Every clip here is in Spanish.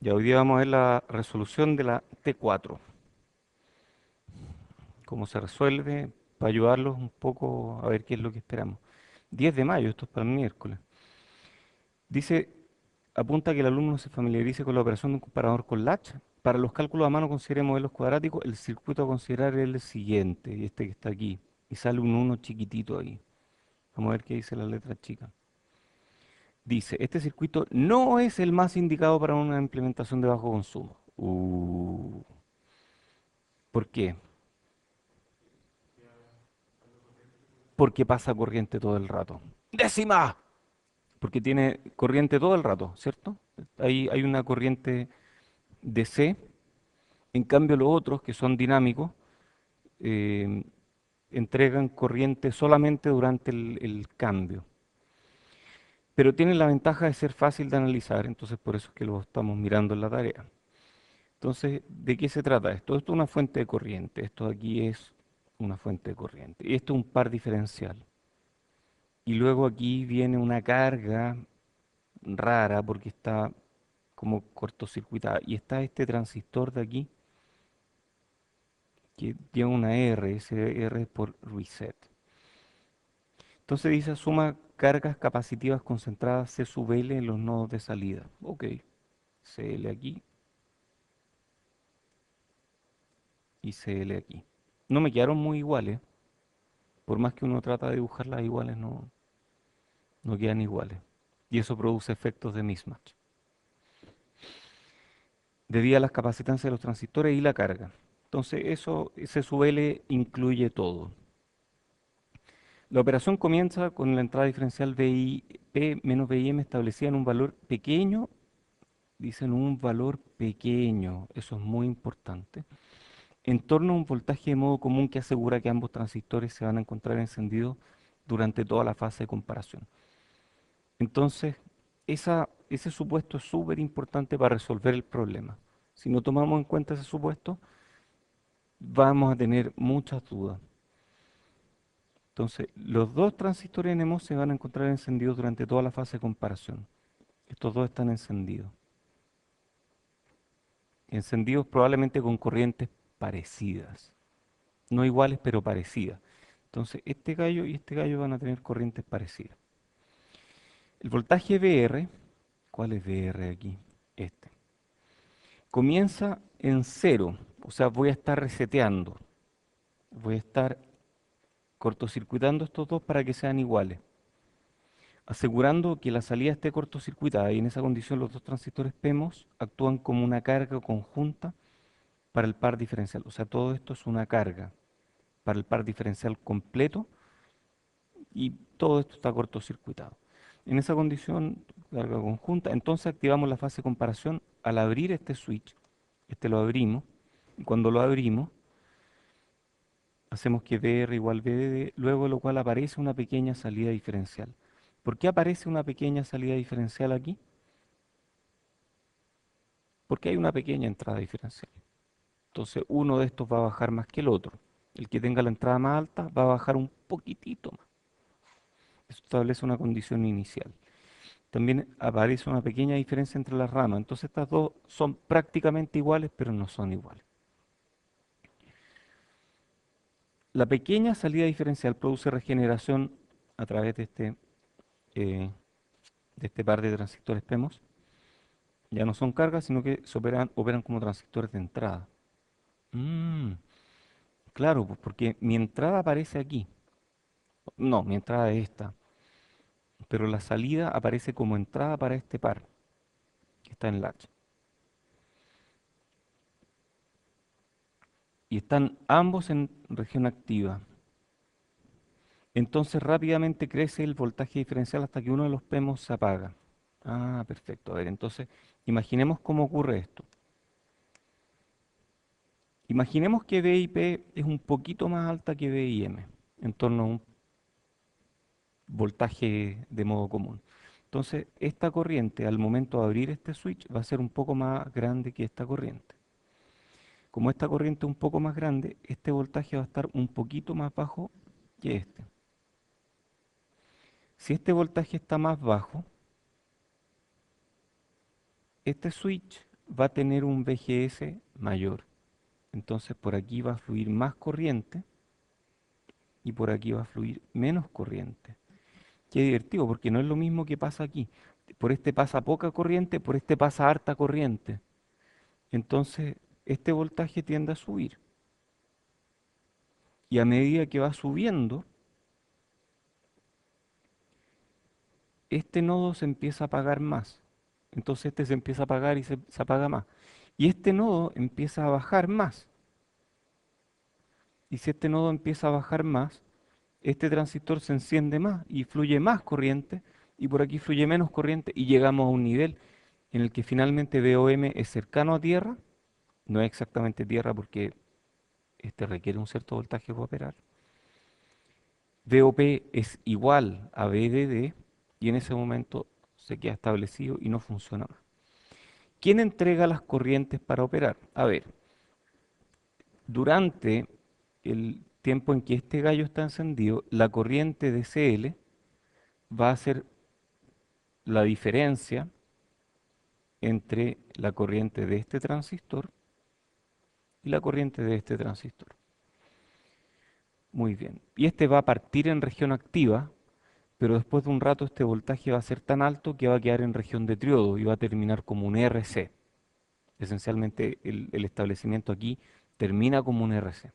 Ya hoy día vamos a ver la resolución de la T4, cómo se resuelve, para ayudarlos un poco a ver qué es lo que esperamos. 10 de mayo, esto es para el miércoles. Dice, apunta que el alumno se familiarice con la operación de un comparador con latch. Para los cálculos a mano considere modelos cuadráticos, el circuito a considerar es el siguiente, y este que está aquí. Y sale un 1 chiquitito ahí. Vamos a ver qué dice la letra chica. Dice, este circuito no es el más indicado para una implementación de bajo consumo. ¿Por qué? Porque pasa corriente todo el rato. ¡Décima! Porque tiene corriente todo el rato, ¿cierto? Hay una corriente DC. En cambio, los otros, que son dinámicos, eh, entregan corriente solamente durante el cambio. Pero tienen la ventaja de ser fácil de analizar, entonces por eso es que lo estamos mirando en la tarea. Entonces, ¿de qué se trata esto? Esto es una fuente de corriente. Esto de aquí es una fuente de corriente. Y esto es un par diferencial. Y luego aquí viene una carga rara porque está como cortocircuitada. Y está este transistor de aquí que lleva una R, ese R es por reset. Entonces dice suma cargas capacitivas concentradas C sub L en los nodos de salida. Ok, CL aquí y CL aquí. No me quedaron muy iguales. Por más que uno trata de dibujarlas iguales, no quedan iguales. Y eso produce efectos de mismatch, debido a las capacitancias de los transistores y la carga. Entonces, eso, ese sub L incluye todo. La operación comienza con la entrada diferencial VIP menos VIM establecida en un valor pequeño, dicen un valor pequeño, eso es muy importante, en torno a un voltaje de modo común que asegura que ambos transistores se van a encontrar encendidos durante toda la fase de comparación. Entonces, ese supuesto es súper importante para resolver el problema. Si no tomamos en cuenta ese supuesto, vamos a tener muchas dudas. Entonces, los dos transistores NMOS se van a encontrar encendidos durante toda la fase de comparación. Estos dos están encendidos. Encendidos probablemente con corrientes parecidas. No iguales, pero parecidas. Entonces, este gallo y este gallo van a tener corrientes parecidas. El voltaje VR, ¿cuál es VR aquí? Este. Comienza en cero, o sea, voy a estar reseteando. Voy a estar cortocircuitando estos dos para que sean iguales, asegurando que la salida esté cortocircuitada y en esa condición los dos transistores PMOS actúan como una carga conjunta para el par diferencial. O sea, todo esto es una carga para el par diferencial completo y todo esto está cortocircuitado. En esa condición, carga conjunta, entonces activamos la fase de comparación al abrir este switch. Este lo abrimos y cuando lo abrimos hacemos que VR igual VDD, luego de lo cual aparece una pequeña salida diferencial. ¿Por qué aparece una pequeña salida diferencial aquí? Porque hay una pequeña entrada diferencial. Entonces uno de estos va a bajar más que el otro. El que tenga la entrada más alta va a bajar un poquitito más. Eso establece una condición inicial. También aparece una pequeña diferencia entre las ramas. Entonces estas dos son prácticamente iguales, pero no son iguales. La pequeña salida diferencial produce regeneración a través eh, de este par de transistores PEMOS. Ya no son cargas, sino que operan como transistores de entrada. Mm, claro, pues porque mi entrada aparece aquí. No, mi entrada es esta. Pero la salida aparece como entrada para este par, que está en latch. Y están ambos en región activa. Entonces rápidamente crece el voltaje diferencial hasta que uno de los PEMOS se apaga. Ah, perfecto. A ver, entonces imaginemos cómo ocurre esto. Imaginemos que VIP es un poquito más alta que VIM, en torno a un voltaje de modo común. Entonces, esta corriente al momento de abrir este switch va a ser un poco más grande que esta corriente. Como esta corriente es un poco más grande, este voltaje va a estar un poquito más bajo que este. Si este voltaje está más bajo, este switch va a tener un VGS mayor. Entonces por aquí va a fluir más corriente y por aquí va a fluir menos corriente. Qué divertido, porque no es lo mismo que pasa aquí. Por este pasa poca corriente, por este pasa harta corriente. Entonces este voltaje tiende a subir. Y a medida que va subiendo, este nodo se empieza a apagar más. Entonces este se empieza a apagar y se apaga más. Y este nodo empieza a bajar más. Y si este nodo empieza a bajar más, este transistor se enciende más y fluye más corriente. Y por aquí fluye menos corriente y llegamos a un nivel en el que finalmente VOM es cercano a tierra. No es exactamente tierra porque este requiere un cierto voltaje para operar. VOP es igual a VDD y en ese momento se queda establecido y no funciona más. ¿Quién entrega las corrientes para operar? A ver, durante el tiempo en que este gallo está encendido, la corriente de CL va a ser la diferencia entre la corriente de este transistor y la corriente de este transistor. Muy bien. Y este va a partir en región activa, pero después de un rato este voltaje va a ser tan alto que va a quedar en región de triodo y va a terminar como un RC. Esencialmente el establecimiento aquí termina como un RC.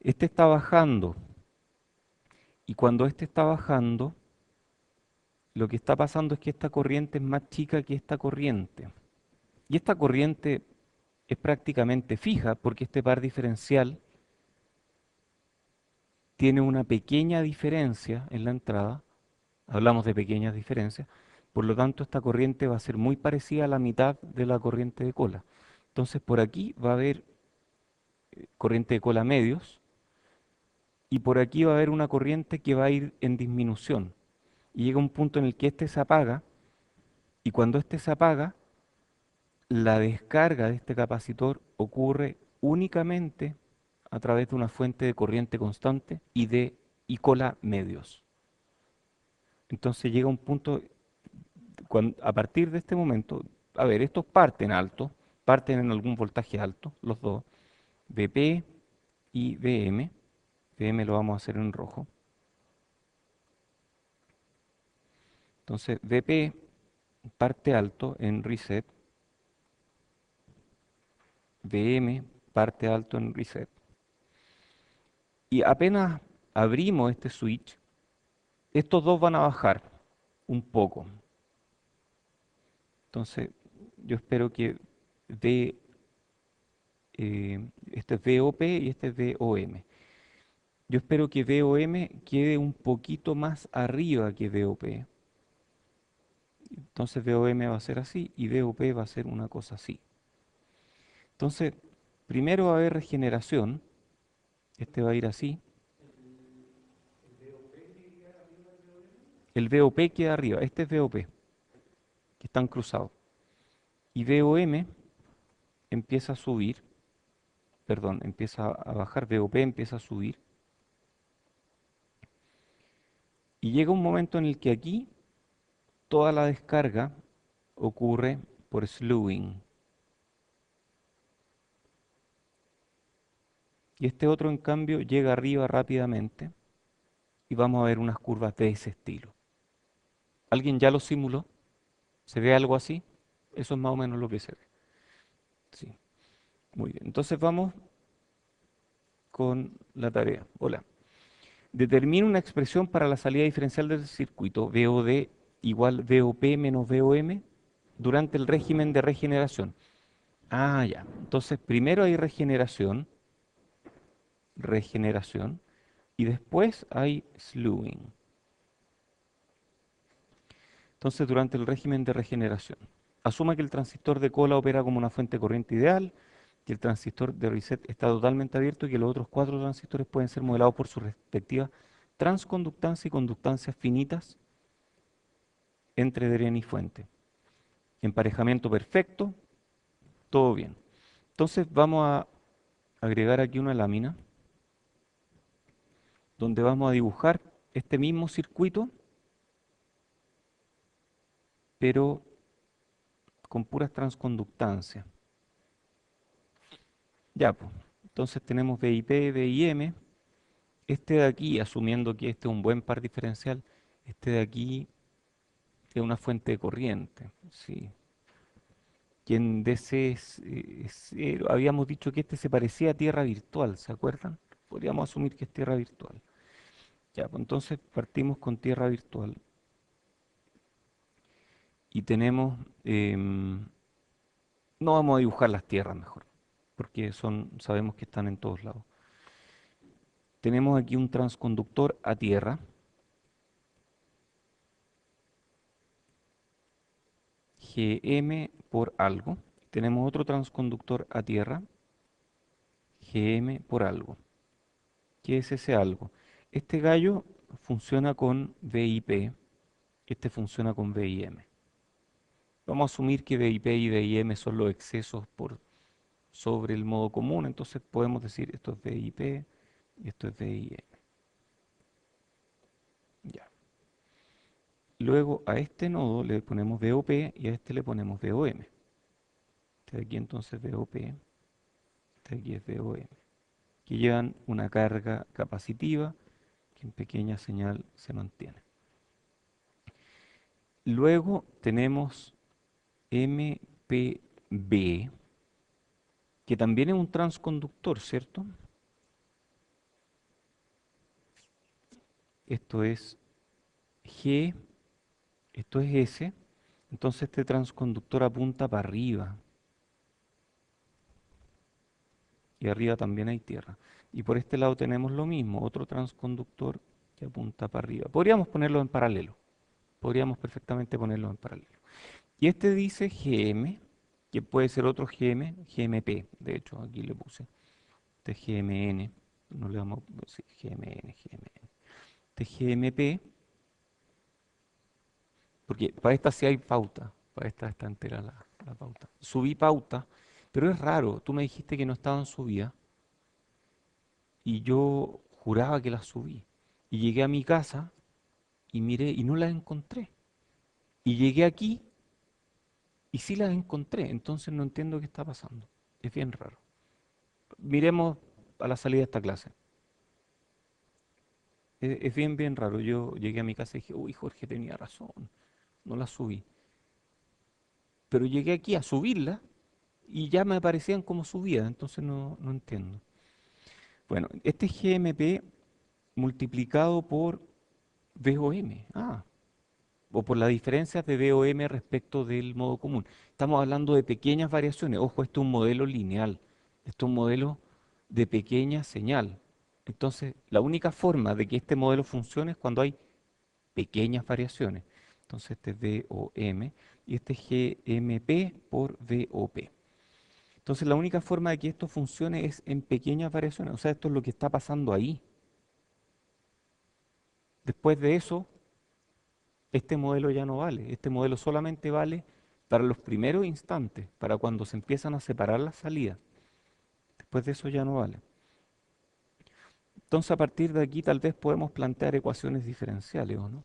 Este está bajando y cuando este está bajando, lo que está pasando es que esta corriente es más chica que esta corriente. Y esta corriente es prácticamente fija porque este par diferencial tiene una pequeña diferencia en la entrada. Hablamos de pequeñas diferencias. Por lo tanto, esta corriente va a ser muy parecida a la mitad de la corriente de cola. Entonces, por aquí va a haber corriente de cola medios y por aquí va a haber una corriente que va a ir en disminución. Y llega un punto en el que este se apaga y cuando este se apaga, la descarga de este capacitor ocurre únicamente a través de una fuente de corriente constante y cola medios. Entonces llega un punto, a partir de este momento, a ver, estos parten alto, parten en algún voltaje alto, los dos, VP y VM. VM lo vamos a hacer en rojo. Entonces VP parte alto en reset, VM parte alto en reset. Y apenas abrimos este switch, estos dos van a bajar un poco. Entonces, yo espero que V, este es VOP y este es VOM. Yo espero que VOM quede un poquito más arriba que VOP. Entonces VOM va a ser así y VOP va a ser una cosa así. Entonces, primero va a haber regeneración. Este va a ir así. El VOP queda arriba. Este es VOP, que están cruzados. Y VOM empieza a subir, perdón, empieza a bajar, VOP empieza a subir. Y llega un momento en el que aquí toda la descarga ocurre por slewing. Y este otro, en cambio, llega arriba rápidamente y vamos a ver unas curvas de ese estilo. ¿Alguien ya lo simuló? ¿Se ve algo así? Eso es más o menos lo que se ve. Sí, muy bien. Entonces vamos con la tarea. Hola. Determina una expresión para la salida diferencial del circuito VOD igual VOP menos VOM durante el régimen de regeneración. Ah, ya. Entonces primero hay regeneración, y después hay slewing. Entonces, durante el régimen de regeneración, asuma que el transistor de cola opera como una fuente de corriente ideal, que el transistor de reset está totalmente abierto y que los otros cuatro transistores pueden ser modelados por sus respectivas transconductancia y conductancias finitas entre dreno y fuente. Emparejamiento perfecto, todo bien. Entonces vamos a agregar aquí una lámina donde vamos a dibujar este mismo circuito, pero con puras transconductancias. Ya, pues. Entonces tenemos VIP, VIM. Este de aquí, asumiendo que este es un buen par diferencial, este de aquí es una fuente de corriente. Sí. Quien DC es cero. Habíamos dicho que este se parecía a tierra virtual, ¿se acuerdan? Podríamos asumir que es tierra virtual. Ya, pues entonces partimos con tierra virtual y tenemos, no vamos a dibujar las tierras mejor, porque sabemos que están en todos lados. Tenemos aquí un transconductor a tierra, Gm por algo. Tenemos otro transconductor a tierra, Gm por algo. ¿Qué es ese algo? Este gallo funciona con VIP, este funciona con VIM. Vamos a asumir que VIP y VIM son los excesos por sobre el modo común, entonces podemos decir esto es VIP y esto es VIM. Ya. Luego a este nodo le ponemos VOP y a este le ponemos VOM. Este de aquí entonces VOP, este de aquí es VOM, que llevan una carga capacitiva que en pequeña señal se mantiene. Luego tenemos MPB, que también es un transconductor, ¿cierto? Esto es G, esto es S, entonces este transconductor apunta para arriba y arriba también hay tierra. Y por este lado tenemos lo mismo, otro transconductor que apunta para arriba. Podríamos ponerlo en paralelo, podríamos perfectamente ponerlo en paralelo. Y este dice GM, que puede ser otro GM, GMP, de hecho aquí le puse. Este es GMN, no le vamos a decir GMN, GMN. Este es GMP, porque para esta sí hay pauta, para esta está entera la pauta. Subí pauta, pero es raro, tú me dijiste que no estaban subidas y yo juraba que las subí. Y llegué a mi casa y miré y no las encontré. Y llegué aquí y sí las encontré, entonces no entiendo qué está pasando. Es bien raro. Miremos a la salida de esta clase. Es bien, bien raro. Yo llegué a mi casa y dije, uy, Jorge tenía razón, no las subí. Pero llegué aquí a subirlas y ya me aparecían como subidas, entonces no entiendo. Bueno, este GMP multiplicado por VOM, o por las diferencias de VOM respecto del modo común. Estamos hablando de pequeñas variaciones. Ojo, esto es un modelo lineal, esto es un modelo de pequeña señal. Entonces, la única forma de que este modelo funcione es cuando hay pequeñas variaciones. Entonces, este es VOM y este es GMP por VOP. Entonces, la única forma de que esto funcione es en pequeñas variaciones. O sea, esto es lo que está pasando ahí. Después de eso, este modelo ya no vale. Este modelo solamente vale para los primeros instantes, para cuando se empiezan a separar las salidas. Después de eso ya no vale. Entonces, a partir de aquí, tal vez podemos plantear ecuaciones diferenciales, ¿o no?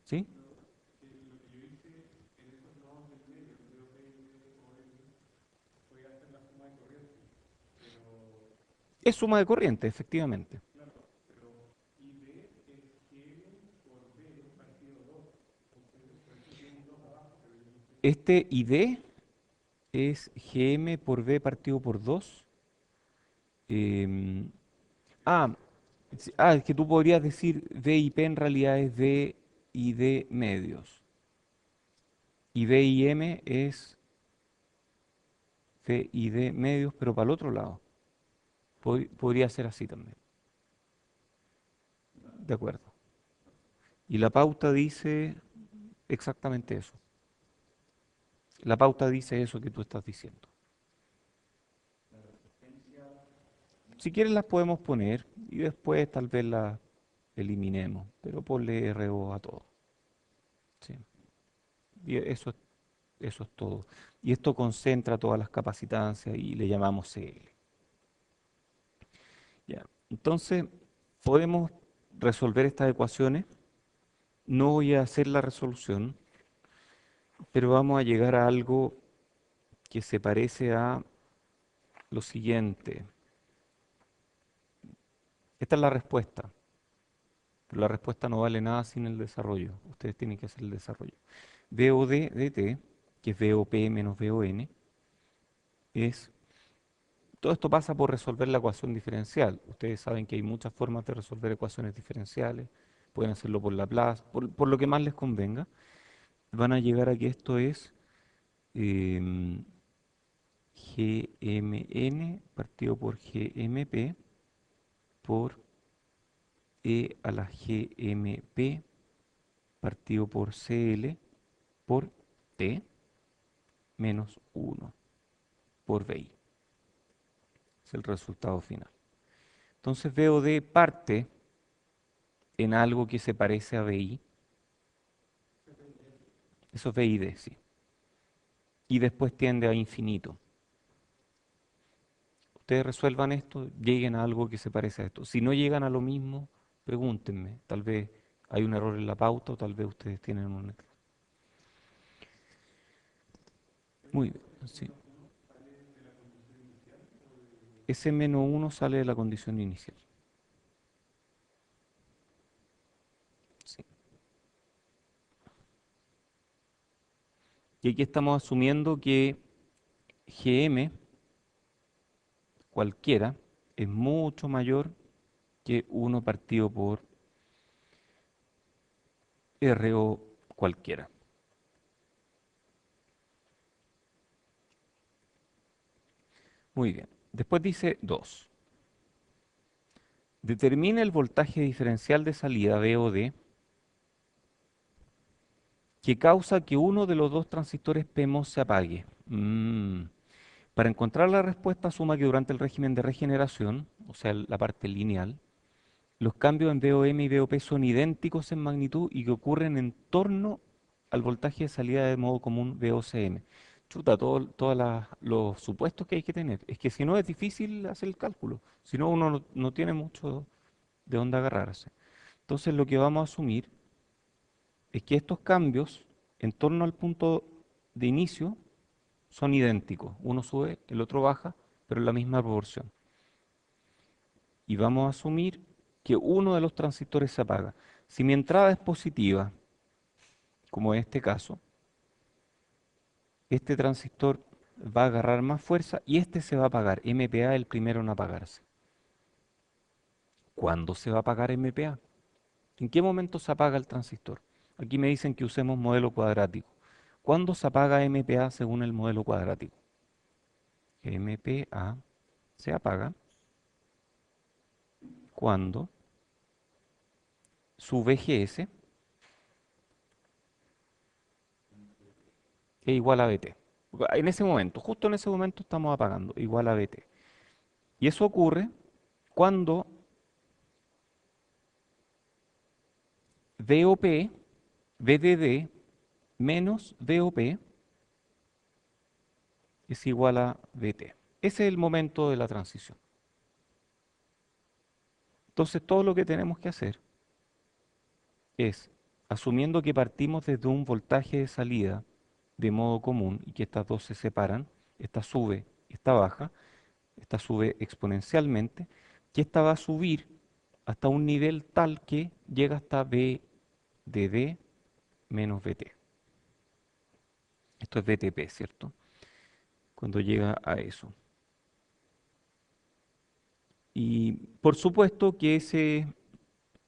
¿Sí? Es suma de corriente, efectivamente. Este ID es GM por V partido por 2. em, ah, es que tú podrías decir V y P en realidad es V y D medios. Y V y M es V y D medios, pero para el otro lado. Podría ser así también. De acuerdo. Y la pauta dice exactamente eso. La pauta dice eso que tú estás diciendo. Si quieres las podemos poner y después tal vez las eliminemos, pero ponle RO a todo. Sí. Y eso es todo. Y esto concentra todas las capacitancias y le llamamos CL. Ya. Entonces, podemos resolver estas ecuaciones. No voy a hacer la resolución, pero vamos a llegar a algo que se parece a lo siguiente. Esta es la respuesta, pero la respuesta no vale nada sin el desarrollo. Ustedes tienen que hacer el desarrollo. VOD de t, que es VOP menos VON, es... Todo esto pasa por resolver la ecuación diferencial. Ustedes saben que hay muchas formas de resolver ecuaciones diferenciales. Pueden hacerlo por Laplace, por lo que más les convenga. Van a llegar a que esto es em, GMN partido por GMP por E a la GMP partido por CL por T menos 1 por BI. Es el resultado final. Entonces VOD parte en algo que se parece a BI. Eso es BID, sí. Y después tiende a infinito. Ustedes resuelvan esto, lleguen a algo que se parece a esto. Si no llegan a lo mismo, pregúntenme. Tal vez hay un error en la pauta o tal vez ustedes tienen un error. Muy bien, sí. Ese menos uno sale de la condición inicial. Sí. Y aquí estamos asumiendo que GM, cualquiera, es mucho mayor que uno partido por RO cualquiera. Muy bien. Después dice 2. Determina el voltaje diferencial de salida VOD que causa que uno de los dos transistores PMOS se apague. Para encontrar la respuesta, suma que durante el régimen de regeneración, o sea, la parte lineal, los cambios en VOM y VOP son idénticos en magnitud y que ocurren en torno al voltaje de salida de modo común VOCM. Chuta, todos los supuestos que hay que tener. Es que si no es difícil hacer el cálculo, si no uno no tiene mucho de dónde agarrarse. Entonces lo que vamos a asumir es que estos cambios en torno al punto de inicio son idénticos. Uno sube, el otro baja, pero en la misma proporción. Y vamos a asumir que uno de los transistores se apaga. Si mi entrada es positiva, como en este caso, este transistor va a agarrar más fuerza y este se va a apagar. MPA es el primero en apagarse. ¿Cuándo se va a apagar MPA? ¿En qué momento se apaga el transistor? Aquí me dicen que usemos modelo cuadrático. ¿Cuándo se apaga MPA según el modelo cuadrático? MPA se apaga cuando su VGS es igual a BT. En ese momento, justo en ese momento estamos apagando, igual a BT. Y eso ocurre cuando VOP, VDD menos VOP es igual a BT. Ese es el momento de la transición. Entonces todo lo que tenemos que hacer es, asumiendo que partimos desde un voltaje de salida de modo común y que estas dos se separan, esta sube, esta baja, esta sube exponencialmente, que esta va a subir hasta un nivel tal que llega hasta B de D menos BT. Esto es BTP, ¿cierto? Cuando llega a eso. Y por supuesto que ese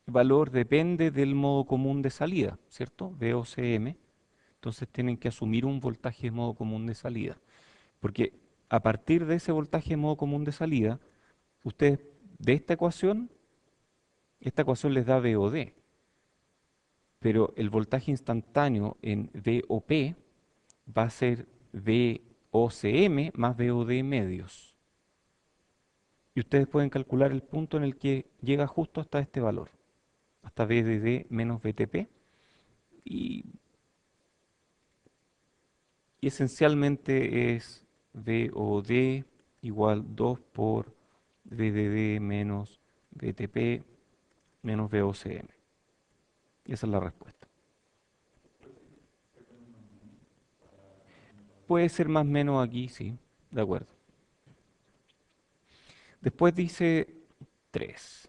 valor depende del modo común de salida, ¿cierto? VOCM. Entonces tienen que asumir un voltaje de modo común de salida. Porque a partir de ese voltaje de modo común de salida, ustedes de esta ecuación les da VOD, pero el voltaje instantáneo en VOP va a ser VOCM más VOD medios. Y ustedes pueden calcular el punto en el que llega justo hasta este valor, hasta VDD menos VTP, y, y esencialmente es VOD igual 2 por VDD menos VTP menos VOCM. Y esa es la respuesta. Puede ser más o menos aquí, sí, de acuerdo. Después dice 3.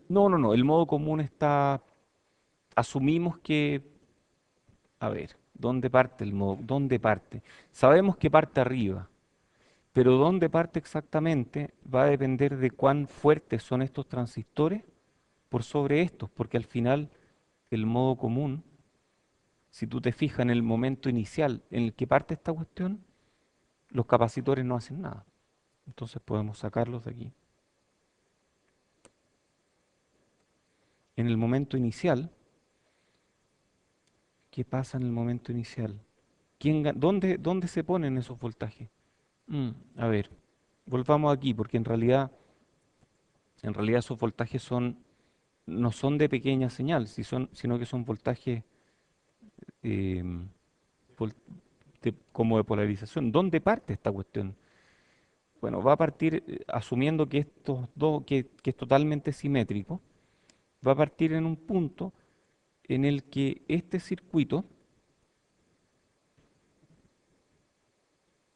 No, no, no, el modo común está, asumimos que, a ver, ¿dónde parte el modo? ¿Dónde parte? Sabemos que parte arriba, pero dónde parte exactamente va a depender de cuán fuertes son estos transistores por sobre estos, porque al final el modo común, si tú te fijas en el momento inicial en el que parte esta cuestión, los capacitores no hacen nada. Entonces podemos sacarlos de aquí. En el momento inicial, ¿qué pasa en el momento inicial? ¿Dónde se ponen esos voltajes? A ver, volvamos aquí, porque en realidad esos voltajes no son de pequeña señal, sino que son voltajes em, vol- como de polarización. ¿Dónde parte esta cuestión? Bueno, va a partir, asumiendo que estos dos, que es totalmente simétrico, va a partir en un punto en el que este circuito,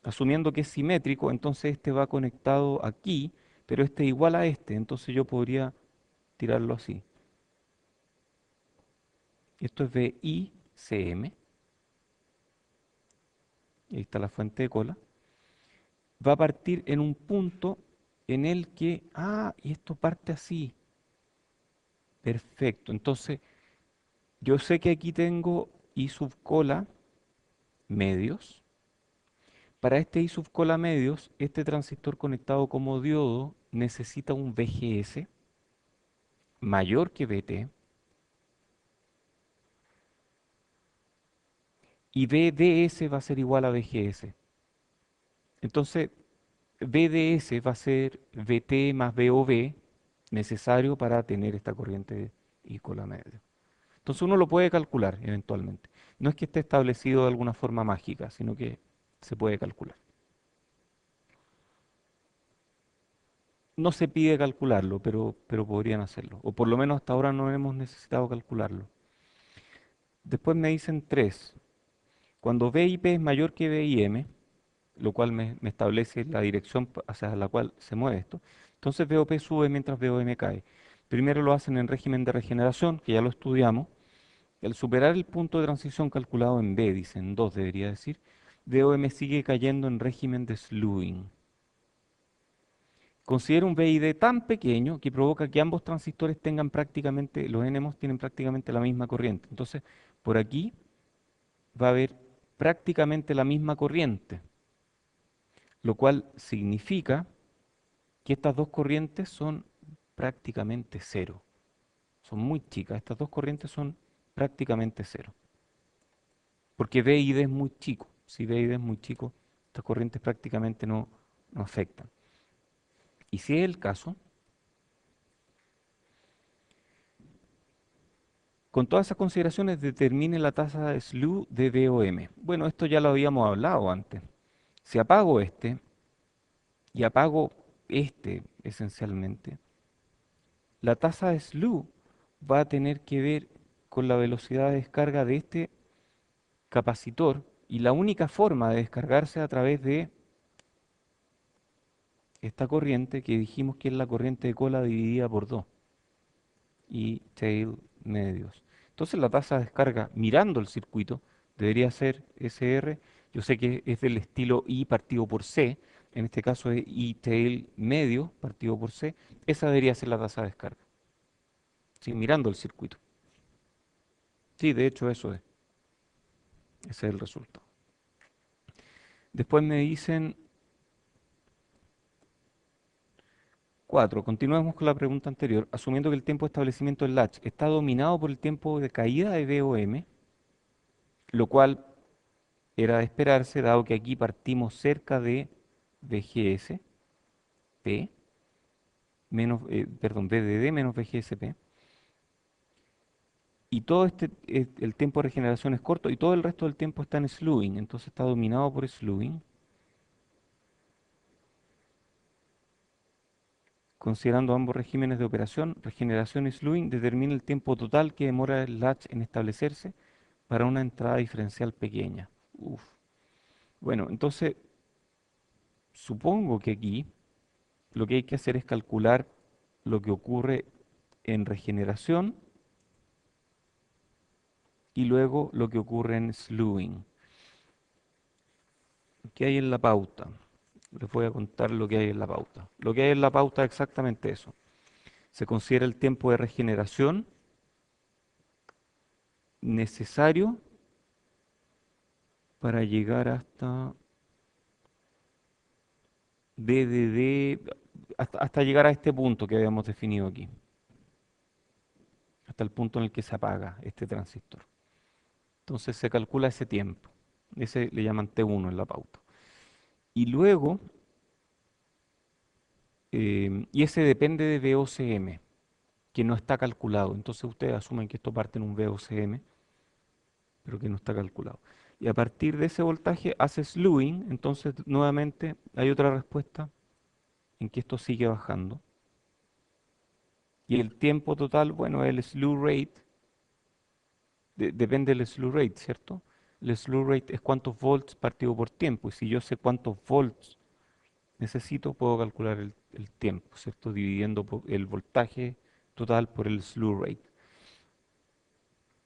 asumiendo que es simétrico, entonces este va conectado aquí, pero este es igual a este, entonces yo podría tirarlo así. Esto es VICM, y ahí está la fuente de cola. Va a partir en un punto en el que, y esto parte así. Perfecto, entonces yo sé que aquí tengo I sub cola medios. Para este I sub cola medios, este transistor conectado como diodo necesita un VGS mayor que VT y VDS va a ser igual a VGS. Entonces, VDS va a ser VT más VOV necesario para tener esta corriente I cola medio. Entonces uno lo puede calcular eventualmente. No es que esté establecido de alguna forma mágica, sino que se puede calcular. No se pide calcularlo, pero podrían hacerlo. O por lo menos hasta ahora no hemos necesitado calcularlo. Después me dicen 3. Cuando VIP es mayor que VIM, lo cual me establece la dirección hacia la cual se mueve esto, entonces VOP sube mientras VOM cae. Primero lo hacen en régimen de regeneración, que ya lo estudiamos. Y al superar el punto de transición calculado en B, dice en 2 debería decir, VOM sigue cayendo en régimen de slewing. Considera un BID tan pequeño que provoca que ambos transistores tengan prácticamente, los NMOS tienen prácticamente la misma corriente. Entonces, por aquí va a haber prácticamente la misma corriente, lo cual significa que estas dos corrientes son prácticamente cero. Son muy chicas, estas dos corrientes son prácticamente cero. Porque B y D es muy chico. Si B y D es muy chico, estas corrientes prácticamente no afectan. Y si es el caso, con todas esas consideraciones determine la tasa de slew de VOM. Bueno, esto ya lo habíamos hablado antes. Si apago este y apago este esencialmente, la tasa de slew va a tener que ver con la velocidad de descarga de este capacitor y la única forma de descargarse a través de esta corriente que dijimos que es la corriente de cola dividida por 2 y tail medios. Entonces la tasa de descarga mirando el circuito debería ser SR. Yo sé que es del estilo I partido por C, en este caso es I tail medio partido por C. Esa debería ser la tasa de descarga, ¿sí? Mirando el circuito. Sí, de hecho eso es. Ese es el resultado. Después me dicen 4. Continuemos con la pregunta anterior. Asumiendo que el tiempo de establecimiento del latch está dominado por el tiempo de caída de VOM, lo cual era de esperarse, dado que aquí partimos cerca de VGS, P, menos, perdón, VDD menos VGSP, y todo el tiempo de regeneración es corto, y todo el resto del tiempo está en slewing, entonces está dominado por slewing, Considerando ambos regímenes de operación, regeneración y slewing, determina el tiempo total que demora el latch en establecerse para una entrada diferencial pequeña. Uf. Bueno, entonces supongo que aquí lo que hay que hacer es calcular lo que ocurre en regeneración y luego lo que ocurre en slewing. ¿Qué hay en la pauta? Les voy a contar lo que hay en la pauta. Lo que hay en la pauta es exactamente eso. Se considera el tiempo de regeneración necesario para llegar hasta DDD, hasta llegar a este punto que habíamos definido aquí, hasta el punto en el que se apaga este transistor. Entonces se calcula ese tiempo. Ese le llaman T1 en la pauta. Y luego, y ese depende de VOCM, que no está calculado. Entonces ustedes asumen que esto parte en un VOCM, pero que no está calculado. Y a partir de ese voltaje hace slewing, entonces nuevamente hay otra respuesta en que esto sigue bajando. Y el tiempo total, bueno, el slew rate, depende del slew rate, ¿cierto? El slew rate es cuántos volts partido por tiempo. Y si yo sé cuántos volts necesito, puedo calcular el tiempo, ¿cierto? Dividiendo el voltaje total por el slew rate.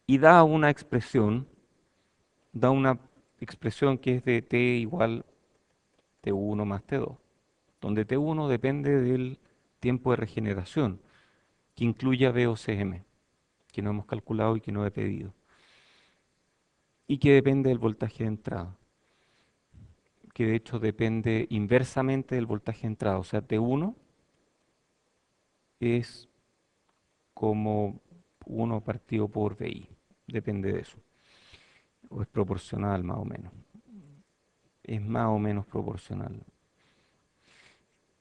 Y da una expresión que es de T igual T1 más T2, donde T1 depende del tiempo de regeneración, que incluye a VOCM, que no hemos calculado y que no he pedido, y que depende del voltaje de entrada, que de hecho depende inversamente del voltaje de entrada, o sea, T1 es como 1 partido por VI, depende de eso, o es proporcional más o menos, es más o menos proporcional.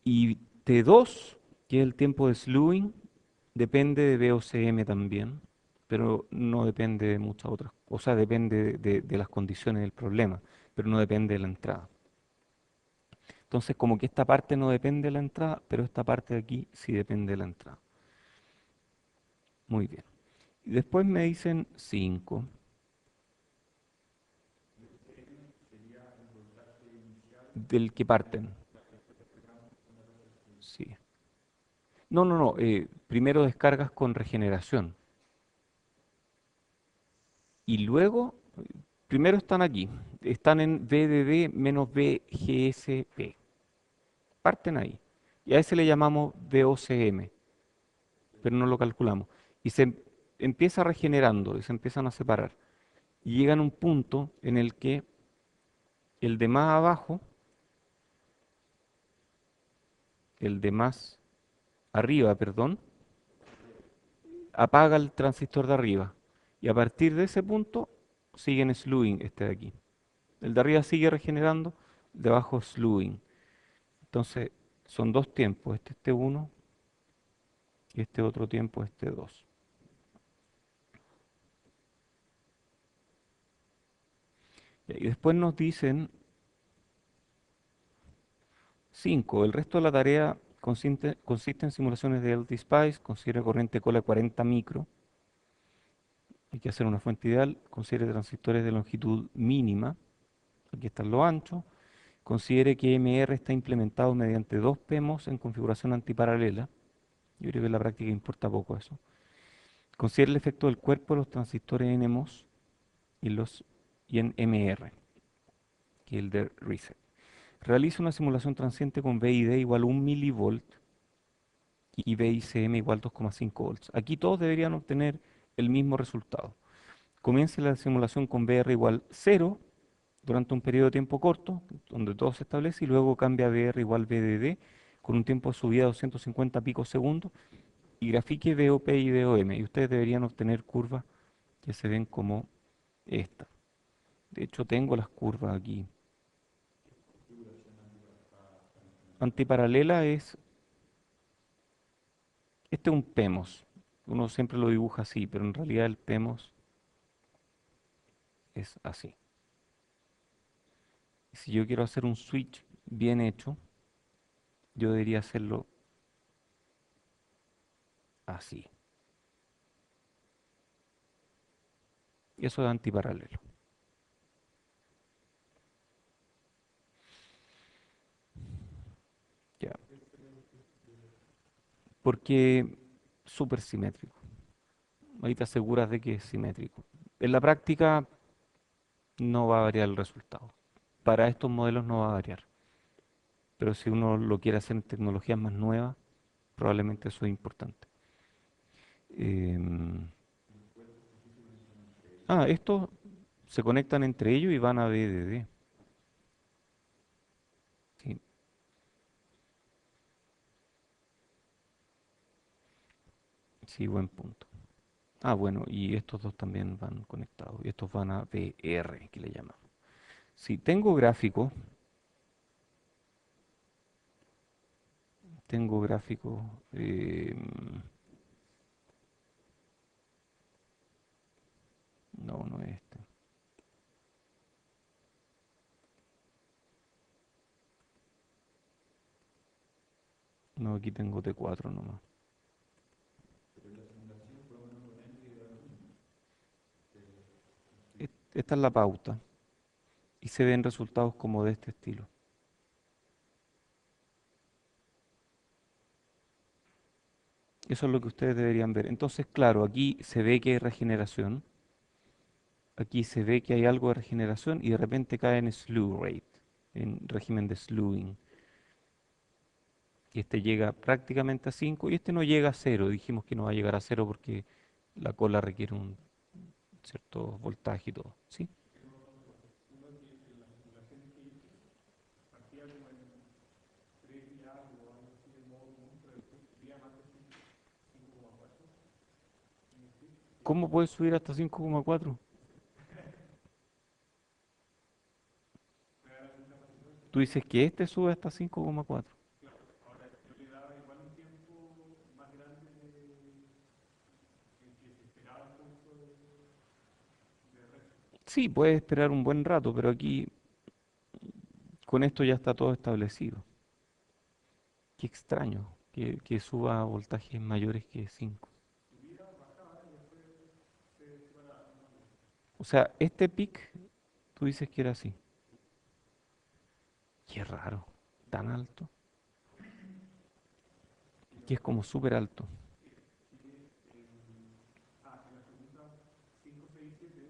Y T2, que es el tiempo de slewing, depende de VOCM también, pero no depende de muchas otras cosas, o sea, depende de las condiciones del problema, pero no depende de la entrada. Entonces, como que esta parte no depende de la entrada, pero esta parte de aquí sí depende de la entrada. Muy bien. Y después me dicen 5 del que parten. Sí. No, no, no. Primero descargas con regeneración. Y luego, primero están aquí. Están en VDD menos VGSP. Parten ahí. Y a ese le llamamos VOCM, pero no lo calculamos. Y empieza regenerando y se empiezan a separar. Y llegan a un punto en el que el de más abajo, el de más arriba, perdón, apaga el transistor de arriba. Y a partir de ese punto siguen slewing este de aquí. El de arriba sigue regenerando, el de abajo slewing. Entonces son dos tiempos, este es T1 y este otro tiempo es T2. Y después nos dicen 5. El resto de la tarea consiste en simulaciones de LT-Spice, considera corriente cola 40 micro, hay que hacer una fuente ideal, considere transistores de longitud mínima, aquí están los anchos, considere que MR está implementado mediante dos PMOS en configuración antiparalela, yo creo que en la práctica importa poco eso, considere el efecto del cuerpo de los transistores NMOS y en MR, que es el de reset. Realiza una simulación transiente con VID igual a 1 milivolt y VICM igual 2,5 volts. Aquí todos deberían obtener el mismo resultado. Comience la simulación con VR igual 0 durante un periodo de tiempo corto, donde todo se establece, y luego cambia a VR igual VDD con un tiempo de subida de 250 picos segundos y grafique VOP y VOM. Y ustedes deberían obtener curvas que se ven como esta. De hecho, tengo las curvas aquí. Antiparalela es, este es un PEMOS. Uno siempre lo dibuja así, pero en realidad el PEMOS es así. Si yo quiero hacer un switch bien hecho, yo debería hacerlo así. Y eso es antiparalelo. Ya. Porque súper simétrico. Ahí te aseguras de que es simétrico. En la práctica no va a variar el resultado. Para estos modelos no va a variar. Pero si uno lo quiere hacer en tecnologías más nuevas, probablemente eso es importante. Em, estos se conectan entre ellos y van a BDD. Sí, sí, buen punto. Bueno, y estos dos también van conectados. Y estos van a VR, que le llamamos. Si tengo gráfico, tengo gráfico. No, no es este. No, aquí tengo T4 nomás. Esta es la pauta. Y se ven resultados como de este estilo. Eso es lo que ustedes deberían ver. Entonces, claro, aquí se ve que hay regeneración. Aquí se ve que hay algo de regeneración y de repente cae en slew rate, en régimen de slewing. Y este llega prácticamente a 5 y este no llega a cero. Dijimos que no va a llegar a cero porque la cola requiere un cierto voltaje y todo. ¿Sí? ¿Cómo puede subir hasta 5,4? Tú dices que este sube hasta 5,4. Sí, puedes esperar un buen rato, pero aquí con esto ya está todo establecido. Qué extraño que suba a voltajes mayores que 5. O sea, este pic, tú dices que era así. Qué raro, tan alto, que es como súper alto.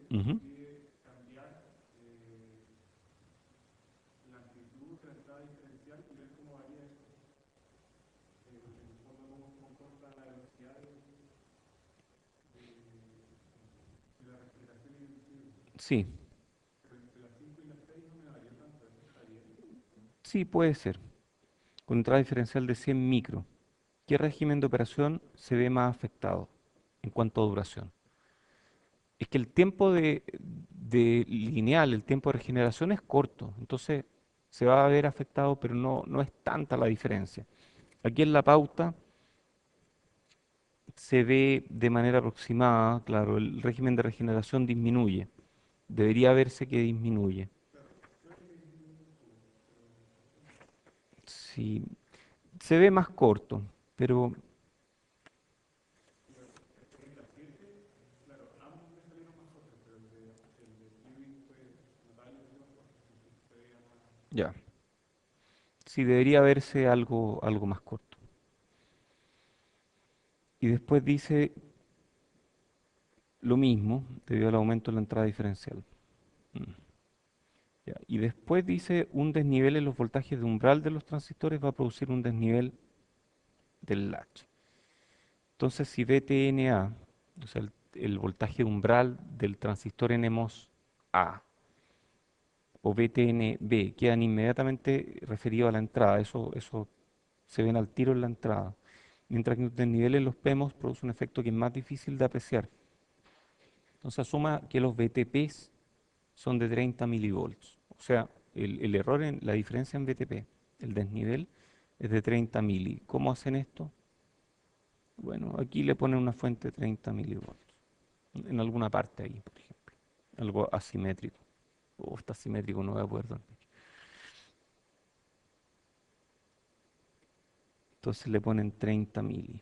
Ujú. Sí, sí puede ser. Con entrada diferencial de 100 micro. ¿Qué régimen de operación se ve más afectado en cuanto a duración? Es que el tiempo de lineal, el tiempo de regeneración es corto, entonces se va a ver afectado, pero no es tanta la diferencia. Aquí en la pauta se ve de manera aproximada, claro, el régimen de regeneración disminuye. Debería verse que disminuye. Sí, se ve más corto, pero ya, sí debería verse algo más corto. Y después dice lo mismo debido al aumento de la entrada diferencial. Mm, ya. Y después dice un desnivel en los voltajes de umbral de los transistores va a producir un desnivel del latch. Entonces, si VTNA, o sea, el voltaje umbral del transistor NMOS A o VTNB quedan inmediatamente referidos a la entrada, eso se ven al tiro en la entrada, mientras que los desniveles en los PMOS produce un efecto que es más difícil de apreciar. Entonces, asuma que los VTPs son de 30 milivolts. O sea, el error en la diferencia en VTP, el desnivel, es de 30 mili. ¿Cómo hacen esto? Bueno, aquí le ponen una fuente de 30 milivolts. En alguna parte ahí, por ejemplo. Algo asimétrico. O está asimétrico, no voy a poder dormir. Entonces le ponen 30 mili.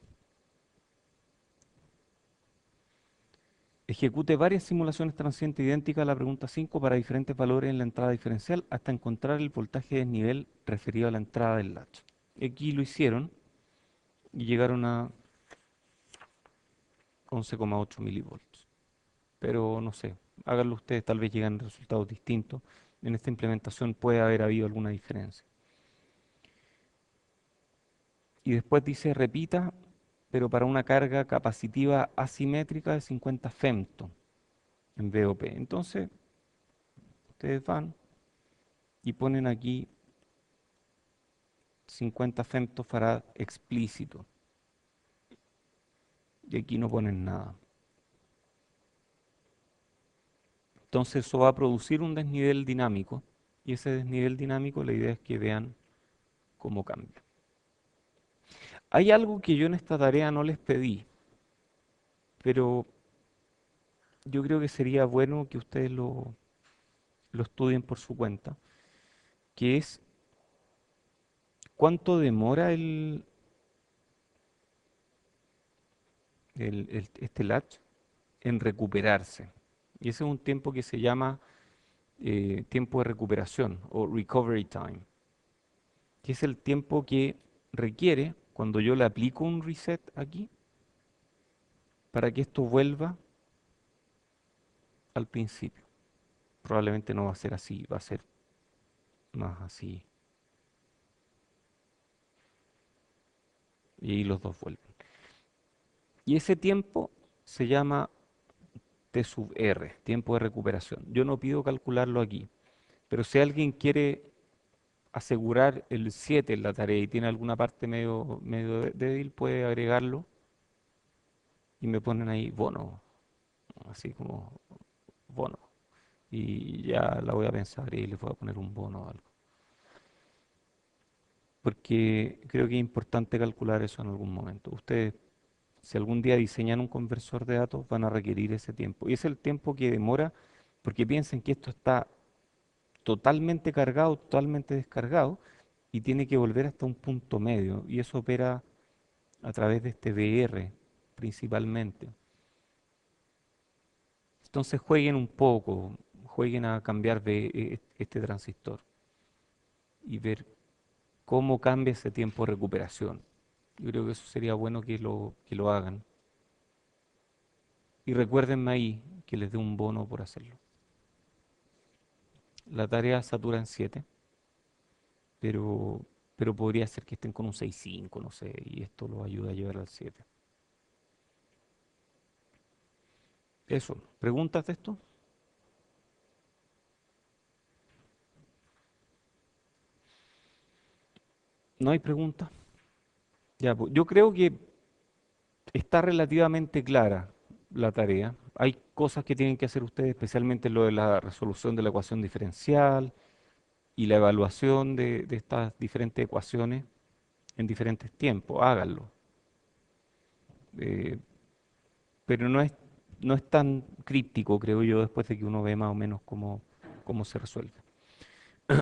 Ejecute varias simulaciones transientes idénticas a la pregunta 5 para diferentes valores en la entrada diferencial hasta encontrar el voltaje de desnivel referido a la entrada del latch. Aquí lo hicieron y llegaron a 11,8 milivolts. Pero no sé, háganlo ustedes, tal vez llegan resultados distintos. En esta implementación puede haber habido alguna diferencia. Y después dice repita, pero para una carga capacitiva asimétrica de 50 femto en VOP. Entonces, ustedes van y ponen aquí 50 femtofarad explícito. Y aquí no ponen nada. Entonces eso va a producir un desnivel dinámico. Y ese desnivel dinámico, la idea es que vean cómo cambia. Hay algo que yo en esta tarea no les pedí, pero yo creo que sería bueno que ustedes lo estudien por su cuenta, que es cuánto demora este latch en recuperarse. Y ese es un tiempo que se llama tiempo de recuperación o recovery time, que es el tiempo que requiere cuando yo le aplico un reset aquí para que esto vuelva al principio. Probablemente no va a ser así, va a ser más así. Y ahí los dos vuelven. Y ese tiempo se llama T sub R, tiempo de recuperación. Yo no pido calcularlo aquí, pero si alguien quiere asegurar el 7 en la tarea y tiene alguna parte medio débil, puede agregarlo y me ponen ahí bono, así como bono. Y ya la voy a pensar y les voy a poner un bono o algo. Porque creo que es importante calcular eso en algún momento. Ustedes, si algún día diseñan un conversor de datos, van a requerir ese tiempo. Y es el tiempo que demora, porque piensen que esto está totalmente cargado, totalmente descargado, y tiene que volver hasta un punto medio. Y eso opera a través de este VR principalmente. Entonces jueguen un poco, jueguen a cambiar de este transistor y ver cómo cambia ese tiempo de recuperación. Yo creo que eso sería bueno que lo hagan. Y recuérdenme ahí que les dé un bono por hacerlo. La tarea satura en 7, pero, pero podría ser que estén con un 6,5, no sé, y esto los ayuda a llegar al 7. Eso, ¿preguntas de esto? ¿No hay preguntas? Ya, pues, yo creo que está relativamente clara la tarea. Hay cosas que tienen que hacer ustedes, especialmente lo de la resolución de la ecuación diferencial y la evaluación de estas diferentes ecuaciones en diferentes tiempos. Háganlo. Eh, pero no es tan críptico, creo yo, después de que uno ve más o menos cómo se resuelve.